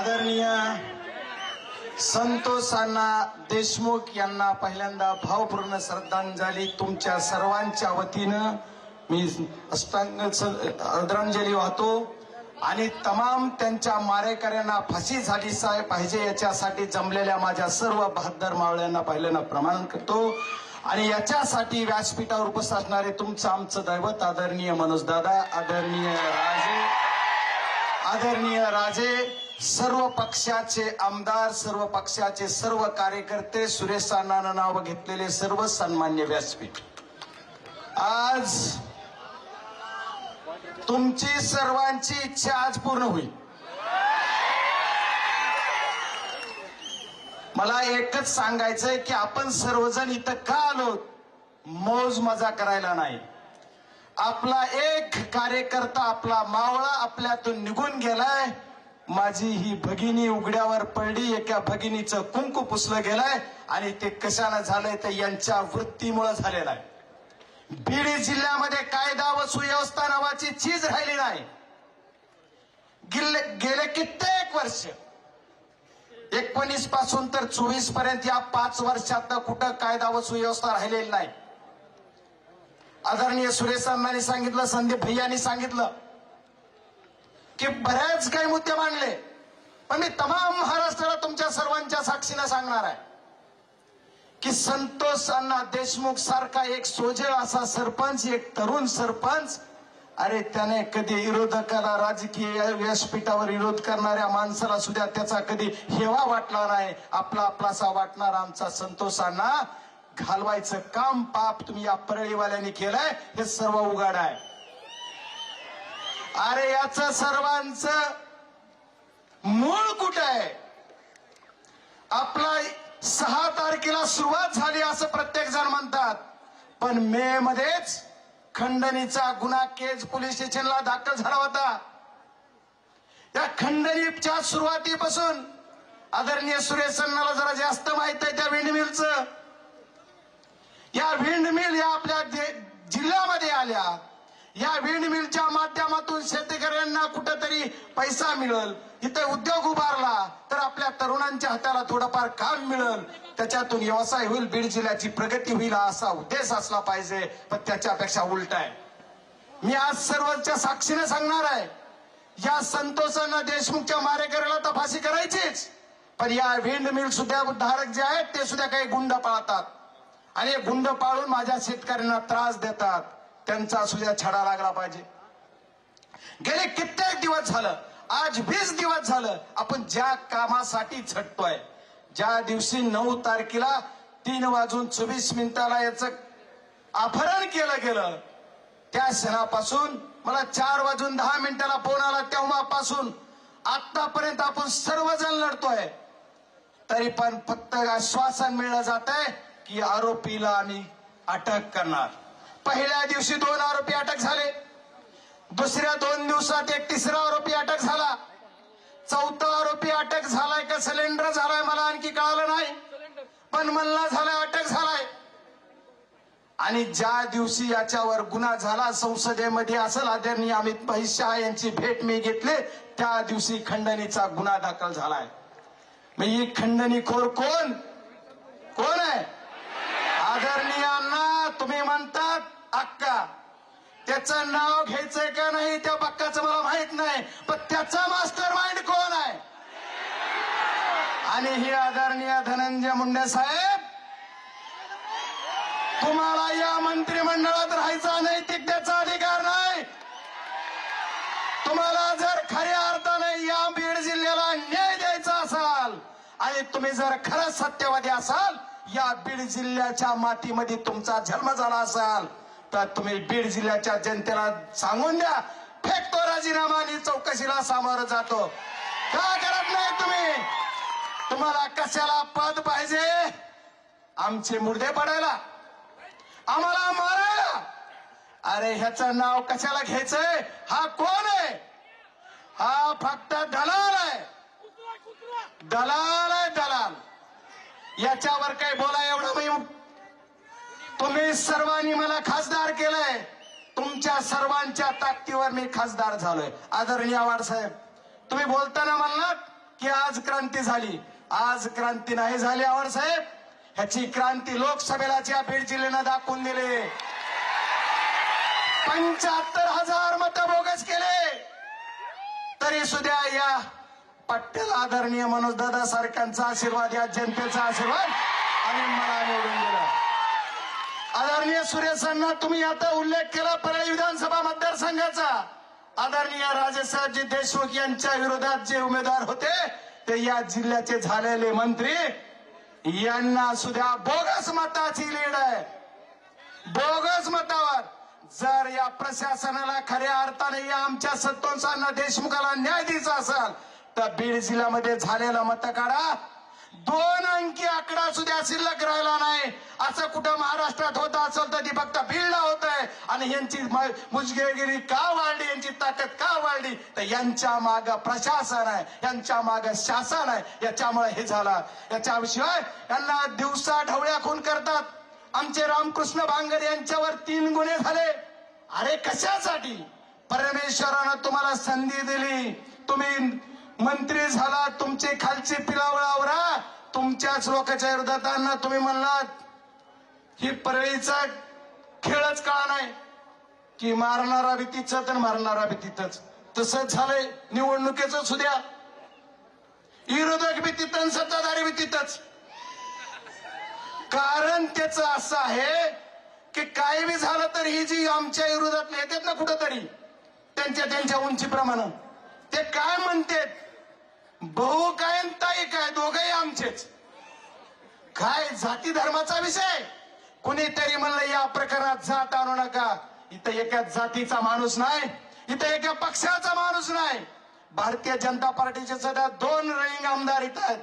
आदरणीय संतोष अण्णा देशमुख यांना पहिल्यांदा भावपूर्ण श्रद्धांजली तुमच्या सर्वांच्या वतीनं मी आदरांजली वाहतो आणि तमाम त्यांच्या मारेकऱ्यांना फाशी झाली पाहिजे याच्यासाठी जमलेल्या माझ्या सर्व बहादर मावळ्यांना पहिल्यांदा प्रमाण करतो आणि याच्यासाठी व्यासपीठावर उपस्थित असणारे तुमचं आमचं दैवत आदरणीय मनोज दादा, आदरणीय राजे, सर्व पक्षाचे आमदार, सर्व पक्षाचे सर्व कार्यकर्ते, सुरेश अण्णांना नाव घेतलेले सर्व सन्मान्य व्यासपीठ, आज तुमची सर्वांची इच्छा आज पूर्ण होईल. मला एकच सांगायचंय की आपण सर्वजण इथं का आलो, मौज मजा करायला नाही. आपला एक कार्यकर्ता, आपला मावळा आपल्यातून निघून गेलाय. माझी ही भगिनी उघड्यावर पडली, एका भगिनीचं कुंकू पुसलं गेलंय आणि ते कशानं झालंय तर यांच्या वृत्तीमुळे झालेलं आहे. बीड जिल्ह्यामध्ये कायदा व सुव्यवस्था नावाची चीज राहिली नाही. गेले कित्येक वर्ष, 19 पासून तर 24 पर्यंत या 5 वर्षात कुठं कायदा व सुव्यवस्था राहिलेली नाही. आदरणीय सुरेश अण्णांनी सांगितलं, संदीप भैयांनी सांगितलं की बऱ्याच काही मुद्दे मांडले, पण मी तमाम महाराष्ट्राला तुमच्या सर्वांच्या साक्षीने सांगणार आहे की संतोष अण्णा देशमुख सारखा एक सोजळ असा सरपंच, एक तरुण सरपंच, अरे त्याने कधी विरोधकाला, राजकीय व्यासपीठावर विरोध करणाऱ्या माणसाला सुद्धा त्याचा कधी हेवा वाटला नाही. आपलासा वाटणारा आमचा संतोष अण्णा घालवायचं काम पाप तुम्ही या परळीवाल्यांनी केलंय, हे सर्व उघड आहे. अरे याचं सर्वांचं मूळ कुठं आहे? आपला 6 तारखेला सुरुवात झाली असं प्रत्येक जण म्हणतात, पण मे मध्येच खंडणीचा गुन्हा केज पोलीस स्टेशनला दाखल झाला होता. या खंडणीच्या सुरुवातीपासून आदरणीय सुरेश अण्णाला जरा जास्त माहित आहे त्या विंडमिलचं. या विंडमिल या आपल्या जिल्ह्यामध्ये आल्या. या विंडमिलच्या माध्यमातून शेतकऱ्यांना कुठेतरी पैसा मिळेल, इथे उद्योग उभारला तर आपल्या तरुणांच्या हाताला थोडंफार काम मिळेल, त्याच्यातून व्यवसाय होईल, बीड जिल्ह्याची प्रगती होईल असा उद्देश असला पाहिजे. पण त्याच्यापेक्षा उलट आहे. मी आज सर्वांच्या साक्षीने सांगणार आहे, या संतोष अण्णा देशमुखच्या मारेकऱ्याला तर फाशी करायचीच, पण या विंडमिल सुद्धा धारक जे आहेत ते सुद्धा काही गुंड पाळतात आणि गुंड पाळून माझ्या शेतकऱ्यांना त्रास देतात. त्यांचा सुद्धा छडा लागला पाहिजे. गेले कित्येक दिवस झालं, आज 20 दिवस झालं आपण ज्या कामासाठी झटतोय, ज्या दिवशी 9 तारखेला 3:24 याचं अपहरण केलं गेलं, त्या क्षणापासून मला 4:10 फोन आला. तेव्हापासून आतापर्यंत आपण सर्वजण लढतोय, तरी पण फक्त आश्वासन मिळलं जात आहे की आरोपीला आम्ही अटक करणार. पहिल्या दिवशी 2 आरोपी अटक झाले, दुसऱ्या 2 दिवसात एक तिसरा आरोपी अटक झाला, 4था आरोपी अटक झालाय का सिलेंडर झालाय मला आणखी कळालं नाही, पण मल्ला झालाय, अटक झालाय. आणि ज्या दिवशी याच्यावर गुन्हा झाला संसदेमध्ये असेल, आदरणीय अमित भाई शाह यांची भेट मी घेतली, त्या दिवशी खंडणीचा गुन्हा दाखल झालाय. मग ही खंडणीखोर कोण आहे? आदरणीय अण्णा, तुम्ही म्हणतात अक्का, त्याचं नाव घ्यायचंय का नाही त्या बक्काचं मला माहित नाही, पण त्याचा मास्टर माइंड कोण आहे? आणि ही आदरणीय धनंजय मुंडे साहेब, तुम्हाला या मंत्रिमंडळात राहायचा नैतिकतेचा अधिकार नाही. तुम्हाला जर खऱ्या अर्थाने या बीड जिल्ह्याला न्याय द्यायचा असाल आणि तुम्ही जर खरंच सत्यवादी असाल, या बीड जिल्ह्याच्या मातीमध्ये तुमचा जन्म झाला असाल, तर तुम्ही बीड जिल्ह्याच्या जनतेला सांगून द्या, फेकतो राजीनामा आणि चौकशीला सामोरं जातो. का करत नाही तुम्ही? तुम्हाला कशाला पद पाहिजे? आमचे मुर्दे पडायला, आम्हाला मारायला? अरे ह्याचं नाव कशाला घ्यायचंय? हा कोण आहे? हा फक्त दलाल आहे, दलाल आहे, दलाल. याच्यावर काही बोला एवढं मी, तुम्ही सर्वांनी मला खासदार केलंय, तुमच्या सर्वांच्या ताकदीवर मी खासदार झालोय. आदरणीय आव्हाड साहेब, तुम्ही बोलताना म्हणलात की आज क्रांती झाली. आज क्रांती नाही झाली आव्हाड साहेब. ह्याची क्रांती लोकसभेला ज्या बीड जिल्ह्यानं दाखवून दिले. 75,000 मतं बोगस केले तरी सुद्धा या पट्ट्याला आदरणीय मनोजदादा सारख्यांचा आशीर्वाद, या जनतेचा आशीर्वाद आणि मला निवडून दिला. आदरणीय सुरेशांना तुम्ही आता उल्लेख केला परळी विधानसभा मतदारसंघाचा. आदरणीय राजेसाहेबजी देशमुख यांच्या विरोधात जे उमेदवार होते ते या जिल्ह्याचे झालेले मंत्री, यांना सुद्धा बोगस मताची लीड आहे. बोगस मतावर जर या प्रशासनाला खऱ्या अर्थाने या आमच्या सत्तोंसांना देशमुखाला न्याय द्यायचा असेल तर बीड जिल्ह्यामध्ये झालेला मत काढा. 2 अंकी आकडा सुद्धा शिल्लक राहिला नाही. असं कुठं महाराष्ट्रात होत असेल तर ती फक्त बीडला होत आहे. आणि यांची मुजगेगिरी का वाढली, यांची ताकद का वाढली तर यांच्या माग प्रशासन आहे, यांच्या माग शासन आहे. याच्यामुळे हे झालं. याच्याशिवाय यांना दिवसा ढवळ्या खून करतात. आमचे रामकृष्ण भांगर यांच्यावर 3 गुन्हे झाले. अरे कशासाठी? परमेश्वरानं तुम्हाला संधी दिली, तुम्ही मंत्री झाला, तुमचे खालचे पिलावळावरा तुमच्याच लोकांच्या विरोधात तुम्ही म्हणलात ही परळीचा खेळच कळा नाही की मारणारा बी तिथंच आणि मारणारा बी तिथंच. तसंच झालंय निवडणुकीचं सुद्धा. विरोधक बी तिथं, सत्ताधारी बी तिथंच. कारण त्याचं असं आहे की काही बी झालं तर ही जी आमच्या विरोधात येतात ना कुठंतरी त्यांच्या उंचीप्रमाणे ते काय म्हणतात, भाऊ काय आणि ताई काय दोघंही आमचेच. काय जाती धर्माचा विषय. कुणीतरी म्हणलं या प्रकारात जात आणू नका. इथं एका जातीचा माणूस नाही, इथं एका पक्षाचा माणूस नाही. भारतीय जनता पार्टीचे सध्या 2 रनिंग आमदार इथं आहेत.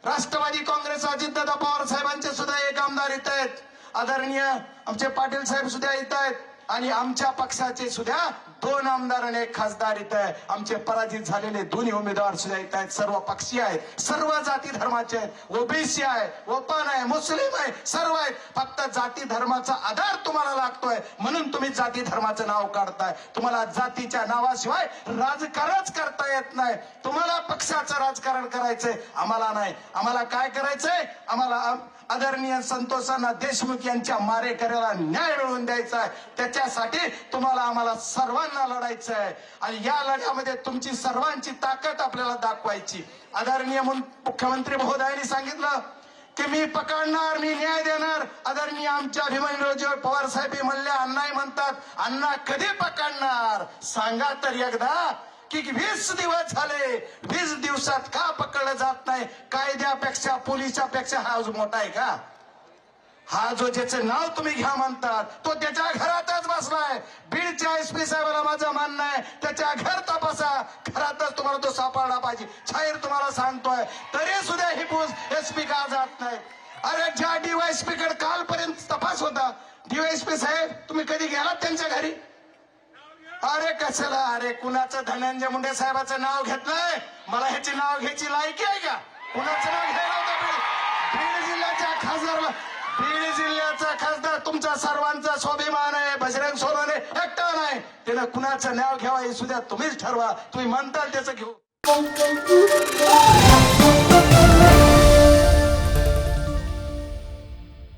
राष्ट्रवादी काँग्रेस अजितदादा पवार साहेबांचे सुद्धा 1 आमदार इथं आहेत. आदरणीय आमचे पाटील साहेब सुद्धा इथं आहेत. आणि आमच्या पक्षाचे सुद्धा 2 आमदार आणि 1 खासदार इथं आहे. आमचे पराजित झालेले 2 उमेदवार सुद्धा इथं आहेत. सर्व पक्षीय आहेत, सर्व जाती धर्माचे आहेत. ओबीसी आहे, ओपन आहे, मुस्लिम आहे, सर्व आहेत. फक्त जाती धर्माचा आधार तुम्हाला लागतोय म्हणून तुम्ही जाती धर्माचं नाव काढताय. तुम्हाला जातीच्या नावाशिवाय राजकारणच करता येत नाही. तुम्हाला पक्षाचं राजकारण करायचंय, आम्हाला नाही. आम्हाला काय करायचंय? आम्हाला आदरणीय संतोषांना देशमुख यांच्या मारेकऱ्याला न्याय मिळवून द्यायचा आहे. त्याच्यासाठी तुम्हाला आम्हाला सर्वांना लढायचं आहे. आणि या लढ्यामध्ये तुमची सर्वांची ताकद आपल्याला दाखवायची. आदरणीय मुख्यमंत्री महोदयांनी सांगितलं की मी पकडणार, मी न्याय देणार. आदरणीय आमच्या अभिमन्यूराव पवार साहेब म्हणले, अण्णाही म्हणतात, अण्णा कधी पकडणार सांगा तर एकदा की 20 दिवस झाले, 20 दिवसात का पकडलं जात नाही? कायद्यापेक्षा पोलिसापेक्षा हा जो मोठा आहे का? हा जो ज्याचं नाव तुम्ही घ्या म्हणतात तो त्याच्या घरातच बसलाय. बीडच्या एसपी साहेबाला माझं म्हणणं आहे त्याच्या घर तपासा, घरातच तुम्हाला तो सापडला पाहिजे. छायर तुम्हाला सांगतोय तरी सुद्धा ही एसपी का जात नाही? अरे ज्या डीवायएसपी कडे कालपर्यंत तपास होता, डीवायएसपी साहेब तुम्ही कधी गेलात त्यांच्या घरी? अरे कशाला? अरे कुणाचं धनंजय मुंडे साहेबाचं नाव घेतलंय? मला ह्याचे नाव घ्यायची लायकी आहे का? कुणाचं नाव घ्यायला होतं? बीड जिल्ह्याच्या खासदारला. बीड जिल्ह्याचा खासदार तुमचा सर्वांचा स्वाभिमान आहे. बजरंग सोनवणे एकटा नाही. त्यानं कुणाचं नाव घ्यावा हे सुद्धा तुम्हीच ठरवा. तुम्ही म्हणताल त्याचं घेऊ.